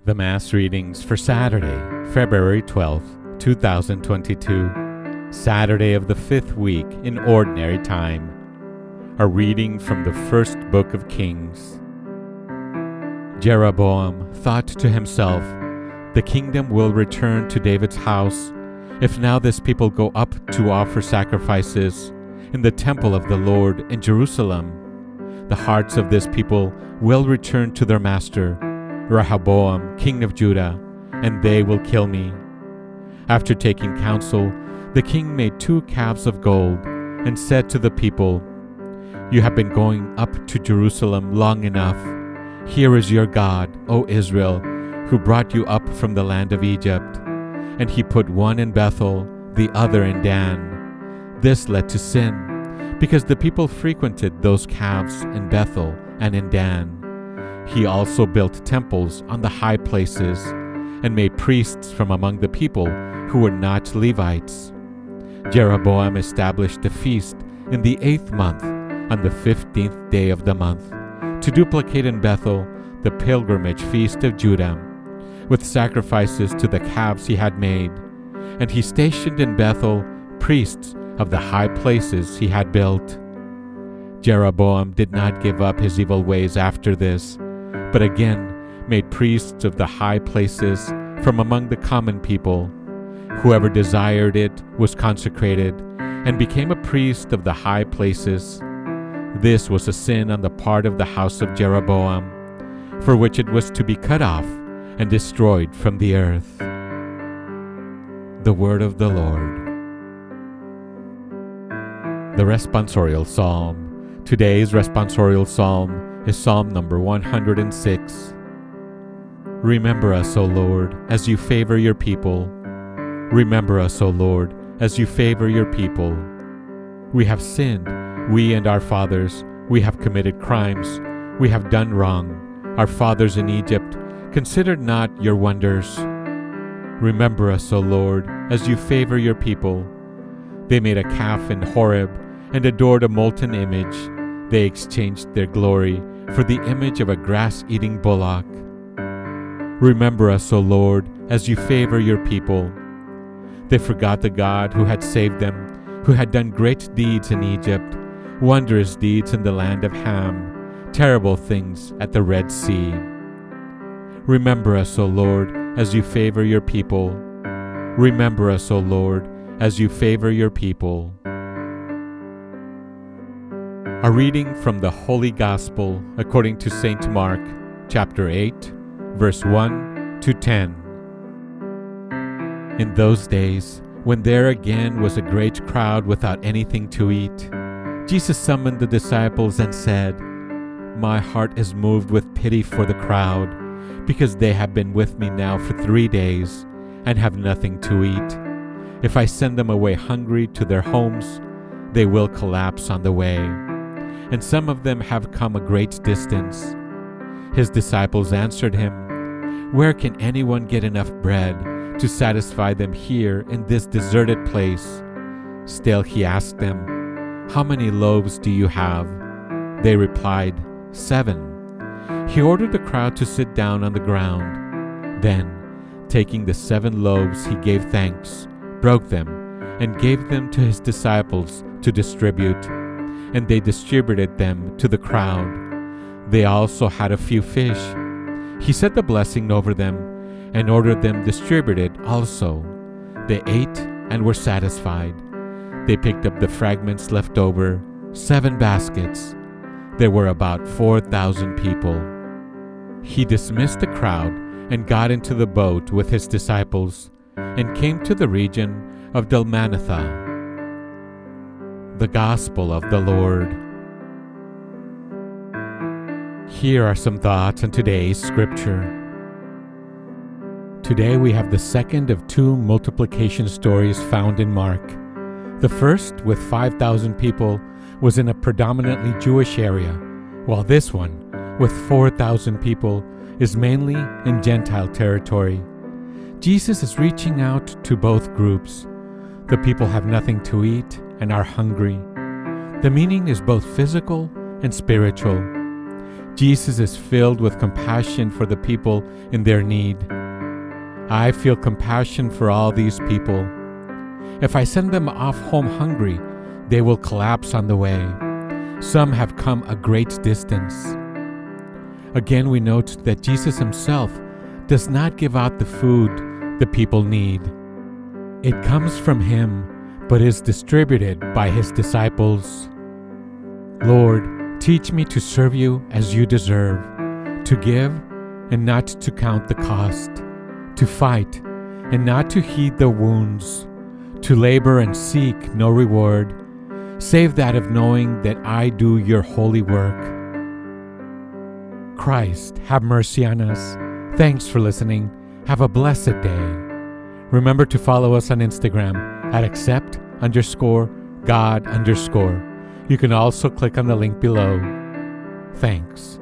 The Mass readings for Saturday, February 12th, 2022, Saturday of the fifth week in Ordinary Time. A reading from the first book of Kings. Jeroboam thought to himself, "The kingdom will return to David's house, if now this people go up to offer sacrifices in the temple of the Lord in Jerusalem. The hearts of this people will return to their master, Rehoboam, king of Judah, and they will kill me." After taking counsel, the king made 2 calves of gold and said to the people, "You have been going up to Jerusalem long enough. Here is your God, O Israel, who brought you up from the land of Egypt." And he put one in Bethel, the other in Dan. This led to sin, because the people frequented those calves in Bethel and in Dan. He also built temples on the high places and made priests from among the people who were not Levites. Jeroboam established a feast in the 8th month on the 15th day of the month to duplicate in Bethel the pilgrimage feast of Judah, with sacrifices to the calves he had made. And he stationed in Bethel priests of the high places he had built. Jeroboam did not give up his evil ways after this, but again made priests of the high places from among the common people. Whoever desired it was consecrated and became a priest of the high places. This was a sin on the part of the house of Jeroboam, for which it was to be cut off and destroyed from the earth. The word of the Lord. The responsorial psalm. Today's responsorial psalm is Psalm number 106. Remember us, O Lord, as you favor your people. Remember us, O Lord, as you favor your people. We have sinned, we and our fathers. We have committed crimes. We have done wrong. Our fathers in Egypt considered not your wonders. Remember us, O Lord, as you favor your people. They made a calf in Horeb and adored a molten image. They exchanged their glory for the image of a grass-eating bullock. Remember us, O Lord, as you favor your people. They forgot the God who had saved them, who had done great deeds in Egypt, wondrous deeds in the land of Ham, terrible things at the Red Sea. Remember us, O Lord, as you favor your people. Remember us, O Lord, as you favor your people. A reading from the Holy Gospel according to St. Mark, chapter 8, verse 1 to 10. In those days, when there again was a great crowd without anything to eat, Jesus summoned the disciples and said, "My heart is moved with pity for the crowd, because they have been with me now for 3 days and have nothing to eat. If I send them away hungry to their homes, they will collapse on the way. And some of them have come a great distance." His disciples answered him, "Where can anyone get enough bread to satisfy them here in this deserted place?" Still he asked them, "How many loaves do you have?" They replied, 7. He ordered the crowd to sit down on the ground. Then, taking the 7 loaves, he gave thanks, broke them, and gave them to his disciples to distribute. And they distributed them to the crowd. They also had a few fish. He said the blessing over them and ordered them distributed also. They ate and were satisfied. They picked up the fragments left over, 7 baskets. There were about 4,000 people. He dismissed the crowd and got into the boat with his disciples and came to the region of Dalmanutha. The Gospel of the Lord. Here are some thoughts on today's scripture. Today we have the second of 2 multiplication stories found in Mark. The first, with 5,000 people, was in a predominantly Jewish area, while this one, with 4,000 people, is mainly in Gentile territory. Jesus is reaching out to both groups. The people have nothing to eat and are hungry. The meaning is both physical and spiritual. Jesus is filled with compassion for the people in their need. I feel compassion for all these people. If I send them off home hungry, they will collapse on the way. Some have come a great distance. Again, we note that Jesus himself does not give out the food the people need. It comes from him, but is distributed by his disciples. Lord, teach me to serve you as you deserve, to give and not to count the cost, to fight and not to heed the wounds, to labor and seek no reward, save that of knowing that I do your holy work. Christ, have mercy on us. Thanks for listening. Have a blessed day. Remember to follow us on Instagram at accept_God_. You can also click on the link below. Thanks.